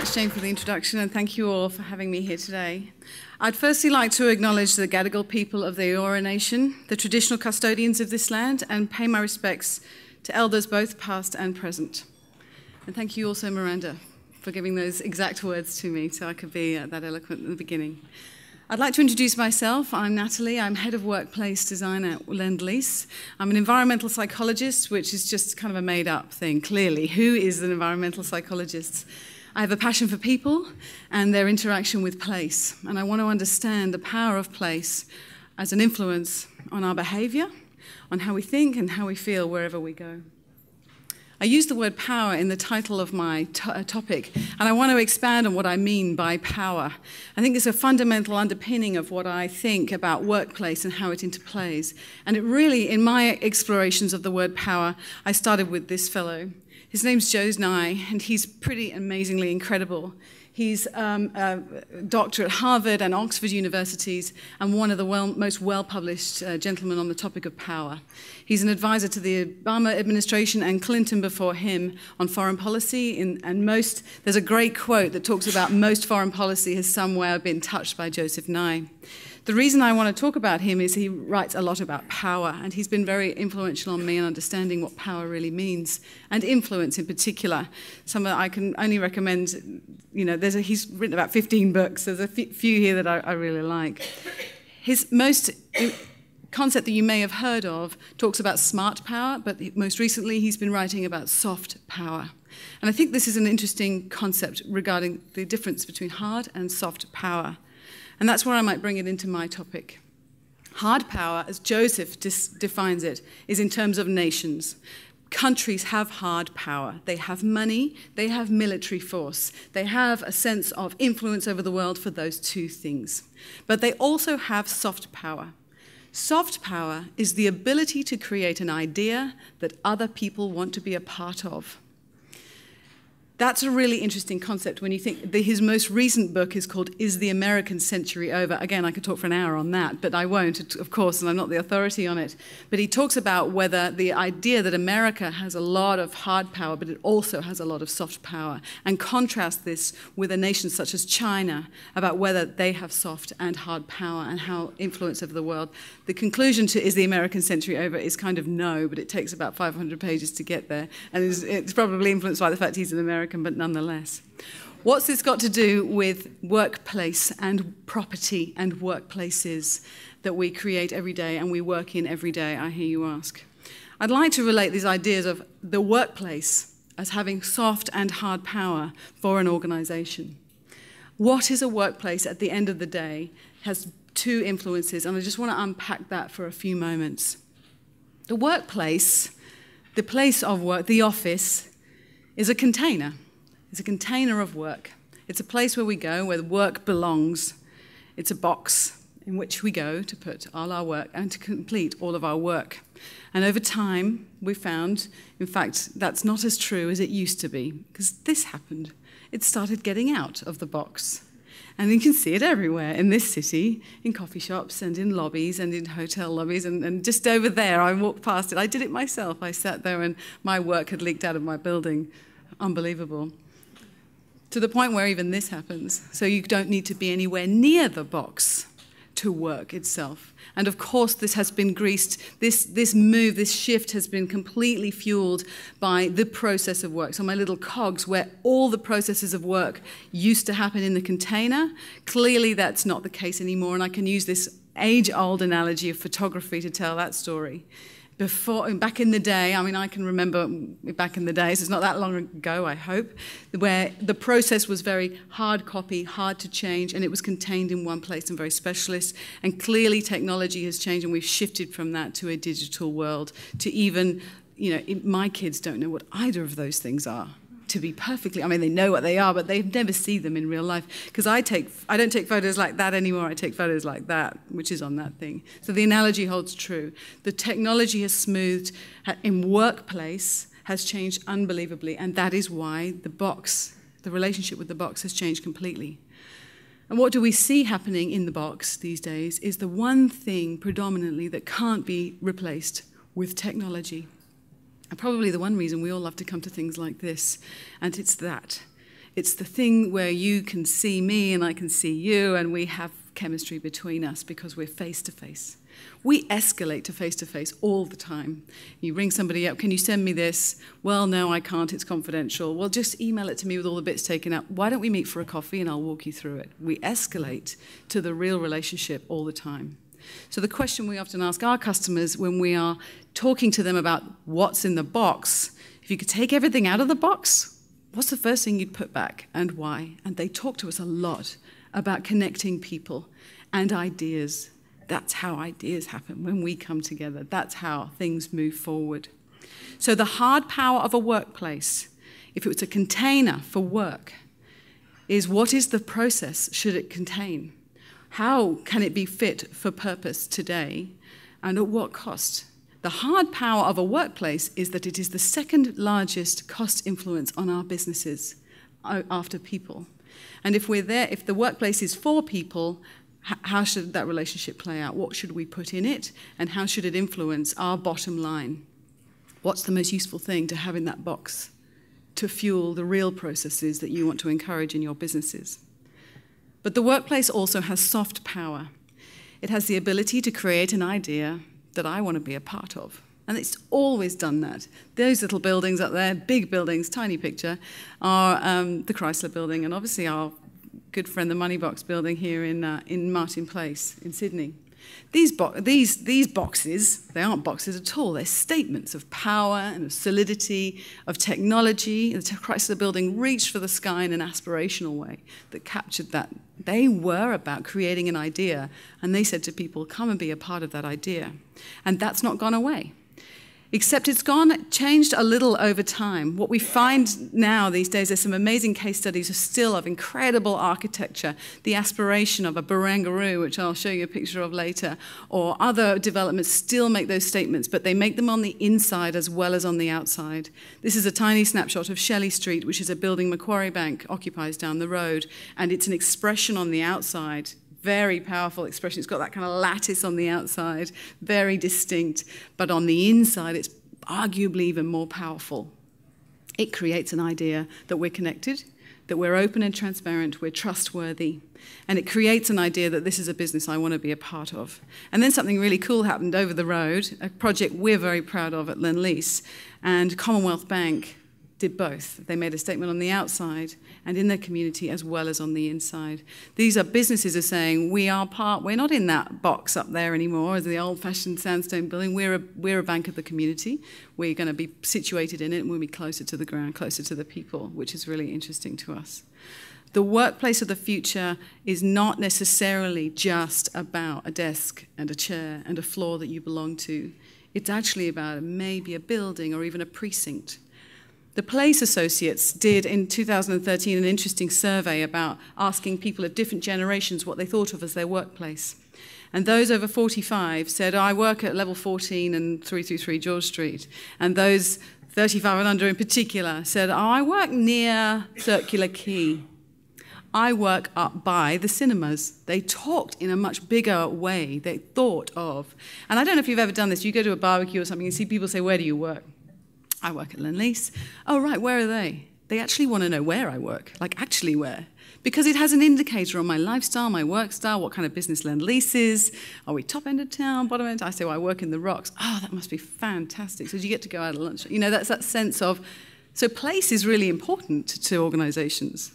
much, Jane, for the introduction, and thank you all for having me here today. I'd firstly like to acknowledge the Gadigal people of the Eora Nation, the traditional custodians of this land, and pay my respects to elders both past and present. And thank you also, Miranda, for giving those exact words to me so I could be that eloquent at the beginning. I'd like to introduce myself. I'm Natalie. I'm head of workplace design at Lease. I'm an environmental psychologist, which is just kind of a made-up thing, clearly. Who is an environmental psychologist? I have a passion for people and their interaction with place, and I want to understand the power of place as an influence on our behavior, on how we think and how we feel wherever we go. I use the word power in the title of my topic, and I want to expand on what I mean by power. I think it's a fundamental underpinning of what I think about workplace and how it interplays. And it really, in my explorations of the word power, I started with this fellow. His name's Joe Nye, and he's pretty amazingly incredible. He's a doctor at Harvard and Oxford universities and one of the most well-published gentlemen on the topic of power. He's an advisor to the Obama administration and Clinton before him on foreign policy. There's a great quote that talks about most foreign policy has somewhere been touched by Joseph Nye. The reason I want to talk about him is he writes a lot about power, and he's been very influential on me in understanding what power really means, and influence in particular. I can only recommend, he's written about 15 books. There's a few here that I really like. His most concept that you may have heard of talks about smart power, but most recently he's been writing about soft power. And I think this is an interesting concept regarding the difference between hard and soft power. And that's where I might bring it into my topic. Hard power, as Joseph defines it, is in terms of nations. Countries have hard power. They have money, they have military force, they have a sense of influence over the world for those two things. But they also have soft power. Soft power is the ability to create an idea that other people want to be a part of. That's a really interesting concept when you think his most recent book is called Is the American Century Over? Again, I could talk for an hour on that, but I won't, of course, and I'm not the authority on it. But he talks about whether the idea that America has a lot of hard power, but it also has a lot of soft power, and contrast this with a nation such as China about whether they have soft and hard power and how influence over the world. The conclusion to Is the American Century Over is kind of no, but it takes about 500 pages to get there, and it's probably influenced by the fact he's an American, but nonetheless. What's this got to do with workplace and property and workplaces that we create every day and we work in every day, I hear you ask? I'd like to relate these ideas of the workplace as having soft and hard power for an organization. What is a workplace at the end of the day has two influences, and I just want to unpack that for a few moments. The workplace, the place of work, the office, is a container. It's a container of work. It's a place where we go, where the work belongs. It's a box in which we go to put all our work and to complete all of our work. And over time, we found, in fact, that's not as true as it used to be, because this happened. It started getting out of the box. And you can see it everywhere in this city, in coffee shops and in lobbies and in hotel lobbies. And just over there, I walked past it. I did it myself. I sat there and my work had leaked out of my building. Unbelievable. To the point where even this happens. So you don't need to be anywhere near the box to work itself. And of course, this has been greased. This move, this shift has been completely fueled by the process of work. So my little cogs, where all the processes of work used to happen in the container, clearly that's not the case anymore. And I can use this age-old analogy of photography to tell that story. Back in the day, I can remember back in the days, it's not that long ago, I hope, where the process was very hard copy, hard to change, and it was contained in one place and very specialist. And clearly technology has changed, and we've shifted from that to a digital world, to even, my kids don't know what either of those things are. To be perfectly, they know what they are, but they never see them in real life. Because I don't take photos like that anymore. I take photos like that, which is on that thing. So the analogy holds true. The technology has smoothed in workplace, has changed unbelievably, and that is why the relationship with the box has changed completely. And what do we see happening in the box these days is the one thing predominantly that can't be replaced with technology. And probably the one reason we all love to come to things like this, and it's that. It's the thing where you can see me and I can see you, and we have chemistry between us because we're face-to-face. We escalate to face-to-face all the time. You ring somebody up, can you send me this? Well, no, I can't, it's confidential. Well, just email it to me with all the bits taken out. Why don't we meet for a coffee and I'll walk you through it? We escalate to the real relationship all the time. So the question we often ask our customers when we are talking to them about what's in the box, if you could take everything out of the box, what's the first thing you'd put back and why? And they talk to us a lot about connecting people and ideas. That's how ideas happen when we come together. That's how things move forward. So the hard power of a workplace, if it was a container for work, is what is the process should it contain? How can it be fit for purpose today, and at what cost? The hard power of a workplace is that it is the second largest cost influence on our businesses after people. And if we're there, if the workplace is for people, how should that relationship play out? What should we put in it? And how should it influence our bottom line? What's the most useful thing to have in that box to fuel the real processes that you want to encourage in your businesses? But the workplace also has soft power. It has the ability to create an idea that I want to be a part of. And it's always done that. Those little buildings up there, big buildings, tiny picture, are the Chrysler building, and obviously our good friend, the Money Box building here in Martin Place in Sydney. These boxes, they aren't boxes at all. They're statements of power and of solidity, of technology. The Chrysler building reached for the sky in an aspirational way that captured that. They were about creating an idea, and they said to people, come and be a part of that idea. And that's not gone away. Except it's changed a little over time. What we find now these days, there's some amazing case studies still of incredible architecture, the aspiration of a Barangaroo, which I'll show you a picture of later, or other developments still make those statements, but they make them on the inside as well as on the outside. This is a tiny snapshot of Shelley Street, which is a building Macquarie Bank occupies down the road, and it's an expression on the outside. Very powerful expression. It's got that kind of lattice on the outside, very distinct, but on the inside it's arguably even more powerful. It creates an idea that we're connected, that we're open and transparent, we're trustworthy, and it creates an idea that this is a business I want to be a part of. And then something really cool happened over the road, a project we're very proud of at Lease, and Commonwealth Bank did both. They made a statement on the outside and in their community as well as on the inside. These are businesses are saying, we're not in that box up there anymore as the old-fashioned sandstone building. We're a bank of the community. We're going to be situated in it and we'll be closer to the ground, closer to the people, which is really interesting to us. The workplace of the future is not necessarily just about a desk and a chair and a floor that you belong to. It's actually about maybe a building or even a precinct. The Place Associates did in 2013 an interesting survey about asking people of different generations what they thought of as their workplace. And those over 45 said, I work at level 14 and 323 George Street. And those 35 and under in particular said, I work near Circular Quay. I work up by the cinemas. They talked in a much bigger way. They thought of, and I don't know if you've ever done this, you go to a barbecue or something and see people say, where do you work? I work at Lease. Oh, right, where are they? They actually want to know where I work, like actually where. Because it has an indicator on my lifestyle, my work style, what kind of business Lease is. Are we top end of town, bottom end? I say, well, I work in the Rocks. Oh, that must be fantastic. So do you get to go out at lunch? You know, that's that sense of, so place is really important to organizations.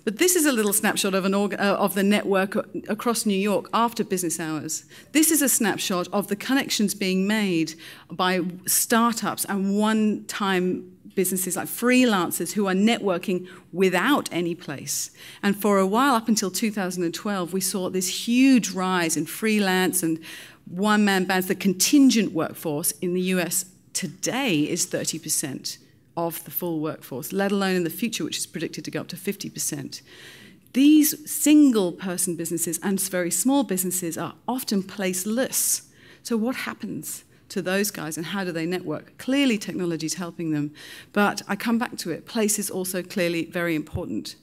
But this is a little snapshot of the network across New York after business hours. This is a snapshot of the connections being made by startups and one-time businesses like freelancers who are networking without any place. And for a while, up until 2012, we saw this huge rise in freelance and one-man bands. The contingent workforce in the US today is 30%. Of the full workforce, let alone in the future, which is predicted to go up to 50%. These single-person businesses and very small businesses are often placeless. So what happens to those guys and how do they network? Clearly, technology is helping them, but I come back to it. Place is also clearly very important.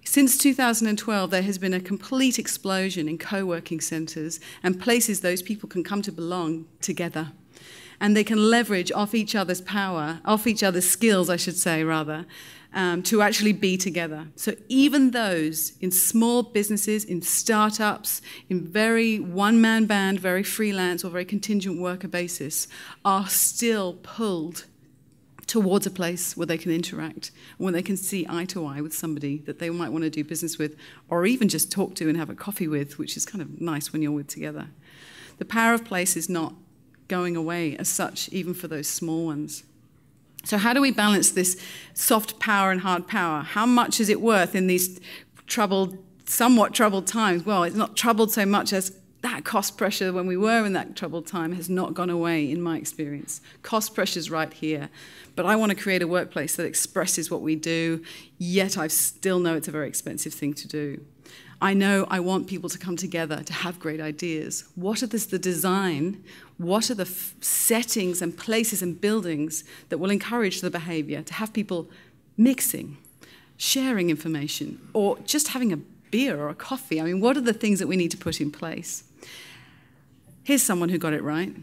Since 2012, there has been a complete explosion in co-working centres and places those people can come to belong together. And they can leverage off each other's power, off each other's skills, I should say, rather, to actually be together. So even those in small businesses, in startups, in very one-man band, very freelance or very contingent worker basis, are still pulled towards a place where they can interact, where they can see eye to eye with somebody that they might want to do business with, or even just talk to and have a coffee with, which is kind of nice when you're with together. The power of place is not going away as such, even for those small ones. So how do we balance this soft power and hard power? How much is it worth in these somewhat troubled times? Well, it's not troubled so much as that cost pressure when we were in that troubled time has not gone away in my experience. Cost pressure's right here. But I want to create a workplace that expresses what we do, yet I still know it's a very expensive thing to do. I know I want people to come together to have great ideas. What are the design? What are the settings and places and buildings that will encourage the behavior to have people mixing, sharing information, or just having a beer or a coffee? I mean, what are the things that we need to put in place? Here's someone who got it right,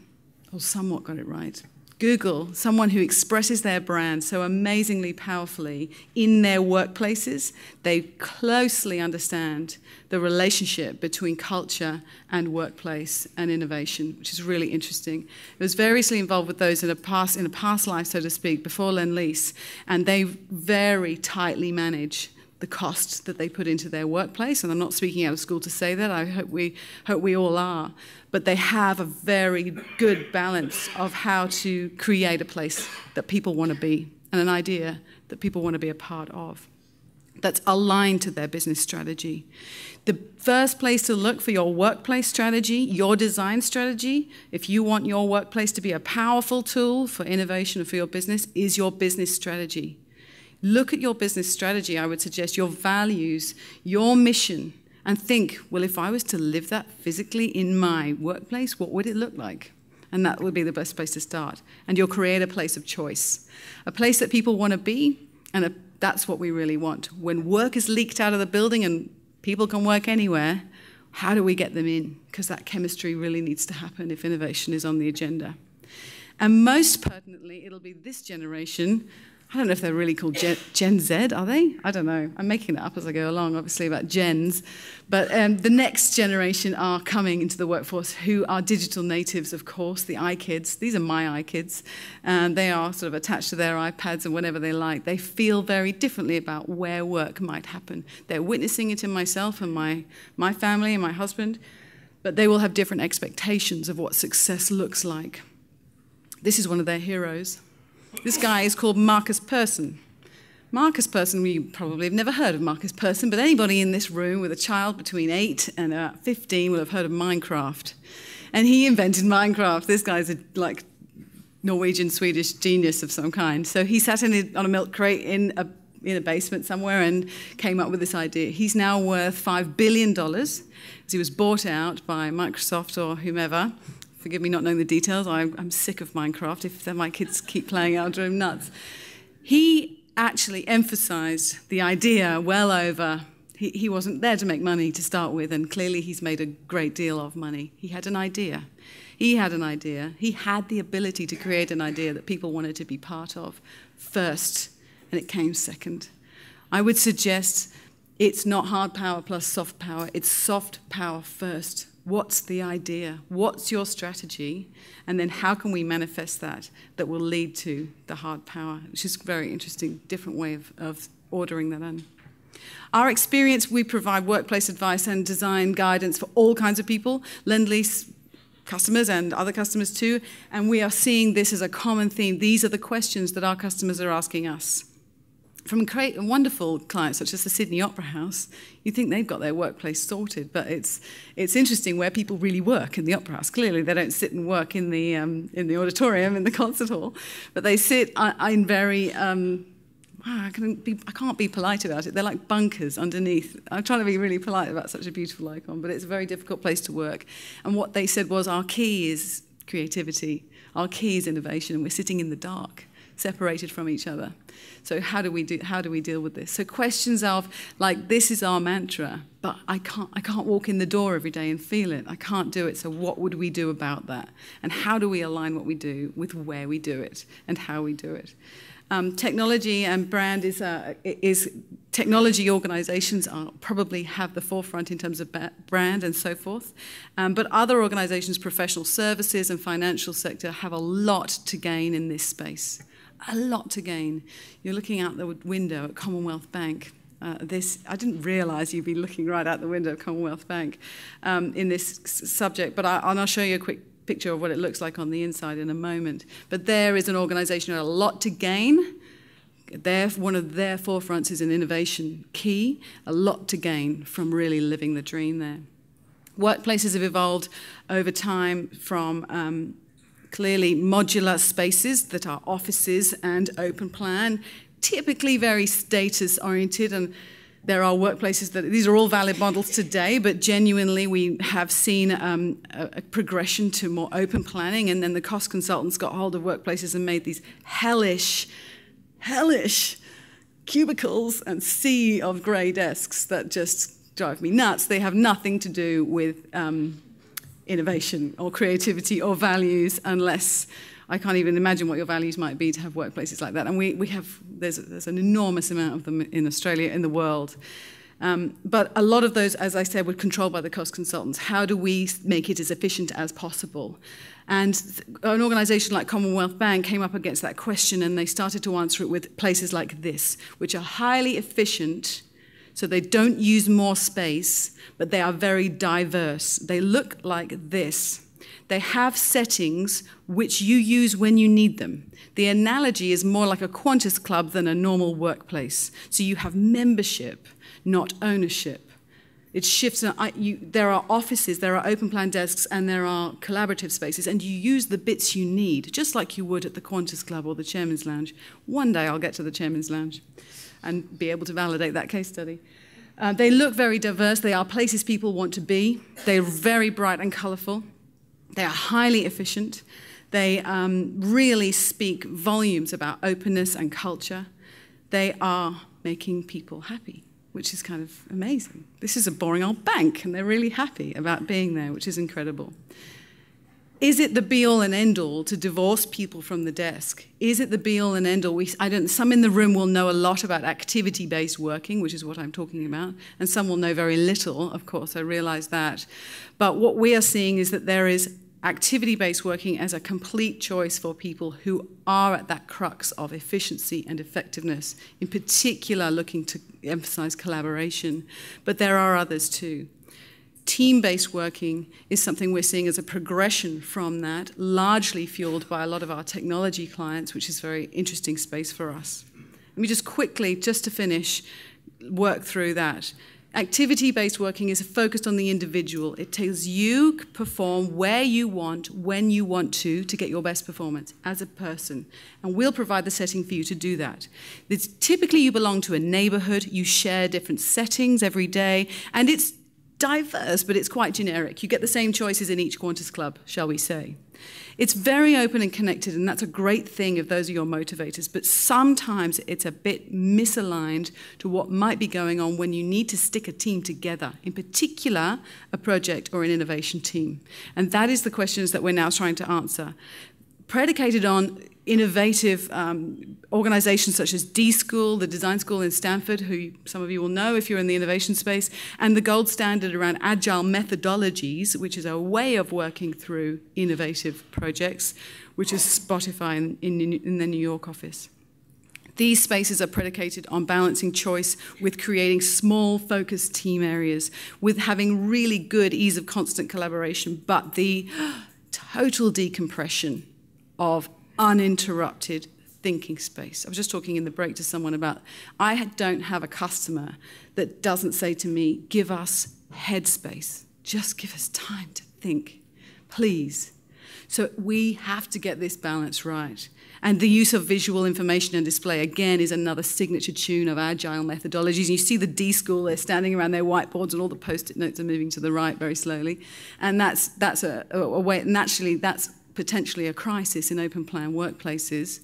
or somewhat got it right. Google, someone who expresses their brand so amazingly powerfully in their workplaces. They closely understand the relationship between culture and workplace and innovation, which is really interesting. I was variously involved with those in a past life, so to speak, before Lease, and they very tightly manage the costs that they put into their workplace. And I'm not speaking out of school to say that. I hope we all are. But they have a very good balance of how to create a place that people want to be and an idea that people want to be a part of that's aligned to their business strategy. The first place to look for your workplace strategy, your design strategy, if you want your workplace to be a powerful tool for innovation and for your business, is your business strategy. Look at your business strategy, I would suggest, your values, your mission, and think, well, if I was to live that physically in my workplace, what would it look like? And that would be the best place to start. And you'll create a place of choice, a place that people want to be, and that's what we really want. When work is leaked out of the building and people can work anywhere, how do we get them in? Because that chemistry really needs to happen if innovation is on the agenda. And most pertinently, it'll be this generation. I don't know if they're really called Gen Z, are they? I don't know. I'm making that up as I go along, obviously, about gens. But the next generation are coming into the workforce who are digital natives, of course, the iKids. These are my iKids. They are sort of attached to their iPads and whatever they like. They feel very differently about where work might happen. They're witnessing it in myself and my family and my husband, but they will have different expectations of what success looks like. This is one of their heroes. This guy is called Marcus Persson. Marcus Persson, you probably have never heard of Marcus Persson, but anybody in this room with a child between 8 and about 15 will have heard of Minecraft. And he invented Minecraft. This guy's a Norwegian, Swedish genius of some kind. So he sat on a milk crate in a basement somewhere and came up with this idea. He's now worth $5 billion as he was bought out by Microsoft or whomever. Forgive me not knowing the details. I'm sick of Minecraft. If my kids keep playing, I'll drive them nuts. He actually emphasized the idea well over. He wasn't there to make money to start with, and clearly he's made a great deal of money. He had an idea. He had an idea. He had the ability to create an idea that people wanted to be part of first, and it came second. I would suggest it's not hard power plus soft power. It's soft power first. What's the idea? What's your strategy? And then how can we manifest that will lead to the hard power, which is a very interesting, different way of ordering that in. Our experience, we provide workplace advice and design guidance for all kinds of people, Lend-Lease customers and other customers too, and we are seeing this as a common theme. These are the questions that our customers are asking us. From wonderful clients such as the Sydney Opera House, you think they've got their workplace sorted, but it's interesting where people really work in the Opera House. Clearly, they don't sit and work in the auditorium, in the concert hall, but they sit in very. I can't be polite about it. They're like bunkers underneath. I'm trying to be really polite about such a beautiful icon, but it's a very difficult place to work. And what they said was, our key is creativity. Our key is innovation, and we're sitting in the dark, separated from each other. So how do we deal with this? So questions of, like, this is our mantra, but I can't walk in the door every day and feel it. I can't do it, so what would we do about that? And how do we align what we do with where we do it and how we do it? Technology and brand is technology organizations probably have the forefront in terms of brand and so forth. But other organizations, professional services and financial sector, have a lot to gain in this space. A lot to gain. You're looking out the window at Commonwealth Bank. I didn't realize you'd be looking right out the window at Commonwealth Bank in this subject, but I'll show you a quick picture of what it looks like on the inside in a moment. But there is an organization with a lot to gain. One of their forefronts is an innovation key, a lot to gain from really living the dream there. Workplaces have evolved over time from clearly modular spaces that are offices and open plan, typically very status oriented, and there are workplaces these are all valid models today, but genuinely we have seen a progression to more open planning, and then the cost consultants got hold of workplaces and made these hellish cubicles and sea of grey desks that just drive me nuts. They have nothing to do with innovation or creativity or values, unless I can't even imagine what your values might be to have workplaces like that. And there's an enormous amount of them in Australia, in the world. But a lot of those, as I said, were controlled by the cost consultants. How do we make it as efficient as possible? And an organisation like Commonwealth Bank came up against that question, and they started to answer it with places like this, which are highly efficient, so they don't use more space, but they are very diverse. They look like this. They have settings which you use when you need them. The analogy is more like a Qantas club than a normal workplace. So you have membership, not ownership. It shifts. There are offices, there are open plan desks, and there are collaborative spaces, and you use the bits you need, just like you would at the Qantas Club or the Chairman's Lounge. One day I'll get to the Chairman's Lounge and be able to validate that case study. They look very diverse. They are places people want to be. They're very bright and colourful. They are highly efficient. They really speak volumes about openness and culture. They are making people happy, which is kind of amazing. This is a boring old bank, and they're really happy about being there, which is incredible. Is it the be-all and end-all to divorce people from the desk? Is it the be-all and end-all? Some in the room will know a lot about activity-based working, which is what I'm talking about, and some will know very little, of course, I realise that. But what we are seeing is that there is activity-based working as a complete choice for people who are at that crux of efficiency and effectiveness, in particular looking to emphasize collaboration. But there are others too. Team-based working is something we're seeing as a progression from that, largely fueled by a lot of our technology clients, which is a very interesting space for us. Let me just quickly, just to finish, work through that. Activity-based working is focused on the individual. It tells you perform where you want, when you want to get your best performance as a person. And we'll provide the setting for you to do that. Typically, you belong to a neighborhood. You share different settings every day. And it's diverse, but it's quite generic. You get the same choices in each Qantas club, shall we say. It's very open and connected, and that's a great thing if those are your motivators, but sometimes it's a bit misaligned to what might be going on when you need to stick a team together, in particular, a project or an innovation team. And that is the questions that we're now trying to answer. Predicated on innovative organizations such as D-School, the design school in Stanford, who some of you will know if you're in the innovation space, and the gold standard around Agile methodologies, which is a way of working through innovative projects, which is Spotify in the New York office. These spaces are predicated on balancing choice with creating small, focused team areas, with having really good ease of constant collaboration, but the total decompression of uninterrupted thinking space. I was just talking in the break to someone about, I don't have a customer that doesn't say to me, give us headspace. Just give us time to think, please. So we have to get this balance right. And the use of visual information and display, again, is another signature tune of Agile methodologies. And you see the D-School, they're standing around their whiteboards and all the Post-it notes are moving to the right very slowly. And that's a way, naturally, that's potentially a crisis in open plan workplaces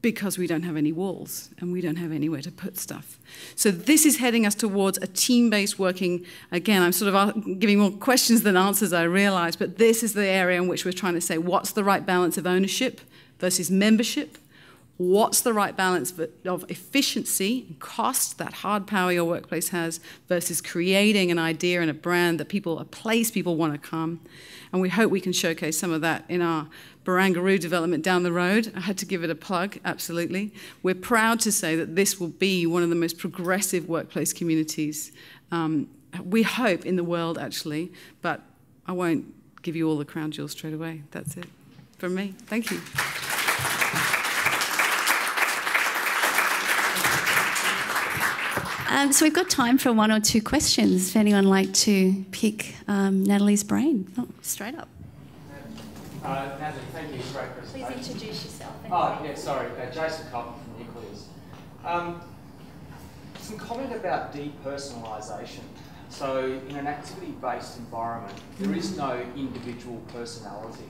because we don't have any walls and we don't have anywhere to put stuff. So this is heading us towards a team-based working. Again, I'm sort of giving more questions than answers, I realise, but this is the area in which we're trying to say what's the right balance of ownership versus membership, What's the right balance of efficiency and cost, that hard power your workplace has, versus creating an idea and a brand that people, a place people want to come. And we hope we can showcase some of that in our Barangaroo development down the road. I had to give it a plug, absolutely. We're proud to say that this will be one of the most progressive workplace communities, we hope, in the world, actually. But I won't give you all the crown jewels straight away. That's it from me. Thank you. So we've got time for 1 or 2 questions. If anyone would like to pick Natalie's brain. Oh, straight up. Natalie, thank you. Great presentation. Please introduce yourself. Yeah, sorry. Jason Cotton from Nucleus. Some comment about depersonalisation. So in an activity-based environment, there is no individual personality,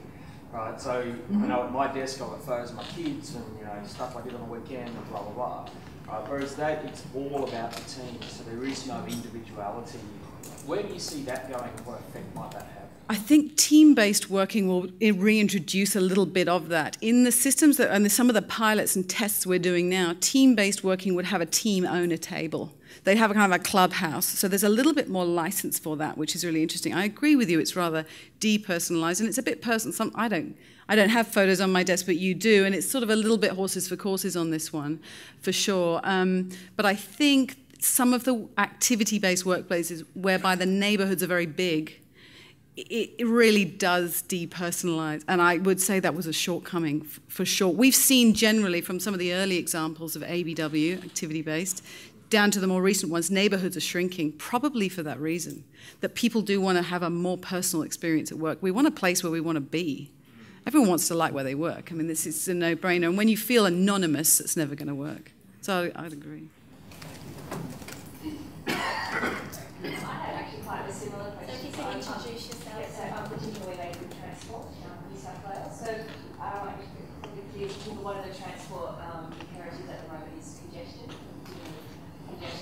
right? So I know at my desk I've got photos of my kids and stuff I did on the weekend and blah, blah, blah. Whereas that, it's all about the team, so there is no individuality. Where do you see that going and what effect might that have? I think team-based working will reintroduce a little bit of that. In the systems that, and some of the pilots and tests we're doing now, team-based working would have a team owner table. They'd have a kind of a clubhouse. So there's a little bit more license for that, which is really interesting. I agree with you, it's rather depersonalised, and it's a bit personal. I don't have photos on my desk, but you do, and it's sort of a little bit horses for courses on this one, for sure. But I think some of the activity-based workplaces, whereby the neighbourhoods are very big, it really does depersonalise, and I would say that was a shortcoming, for sure. We've seen generally from some of the early examples of ABW, activity-based, down to the more recent ones, neighbourhoods are shrinking, probably for that reason, that people do want to have a more personal experience at work. We want a place where we want to be. Everyone wants to like where they work. I mean, this is a no-brainer. And when you feel anonymous, it's never going to work. So I'd agree. I had actually quite a similar question. So if you can introduce yourself. Yeah, so I'm particularly related with transport, New South Wales. So one of the transport imperatives at the moment is congestion.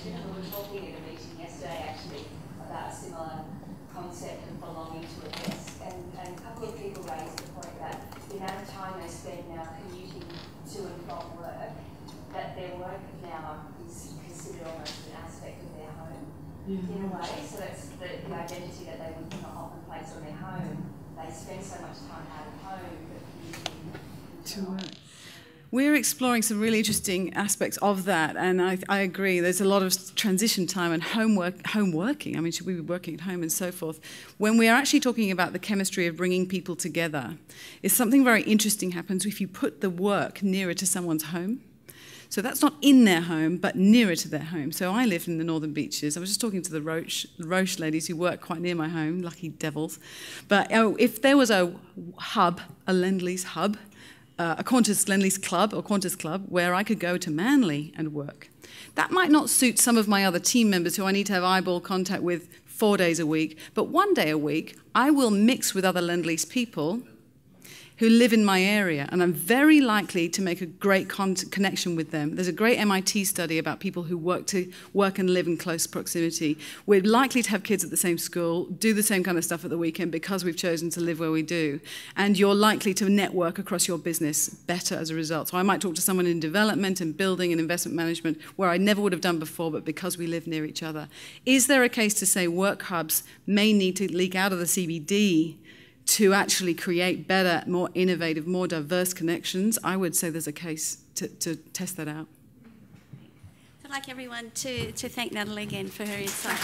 And we were talking at a meeting yesterday actually about a similar concept of belonging to a desk. And a couple of people raised the point that the amount of time they spend now commuting to and from work, that their work now is considered almost an aspect of their home in a way. So that's the identity that they would not often place on their home. They spend so much time out of home but commuting to work. We're exploring some really interesting aspects of that, and I agree. There's a lot of transition time and home working. I mean, should we be working at home and so forth? When we are actually talking about the chemistry of bringing people together, is something very interesting happens if you put the work nearer to someone's home. So that's not in their home, but nearer to their home. So I live in the Northern Beaches. I was just talking to the Roche ladies who work quite near my home, lucky devils. But if there was a hub, a Lend-Lease hub, a Qantas Lend-Lease club or Qantas club where I could go to Manly and work. That might not suit some of my other team members who I need to have eyeball contact with 4 days a week, but 1 day a week I will mix with other Lend-Lease people who live in my area, and I'm very likely to make a great connection with them. There's a great MIT study about people who work and live in close proximity. We're likely to have kids at the same school, do the same kind of stuff at the weekend because we've chosen to live where we do. And you're likely to network across your business better as a result. So I might talk to someone in development and building and investment management where I never would have done before, but because we live near each other. Is there a case to say work hubs may need to leak out of the CBD to actually create better, more innovative, more diverse connections? I would say there's a case to test that out. I'd like everyone to thank Natalie again for her insight.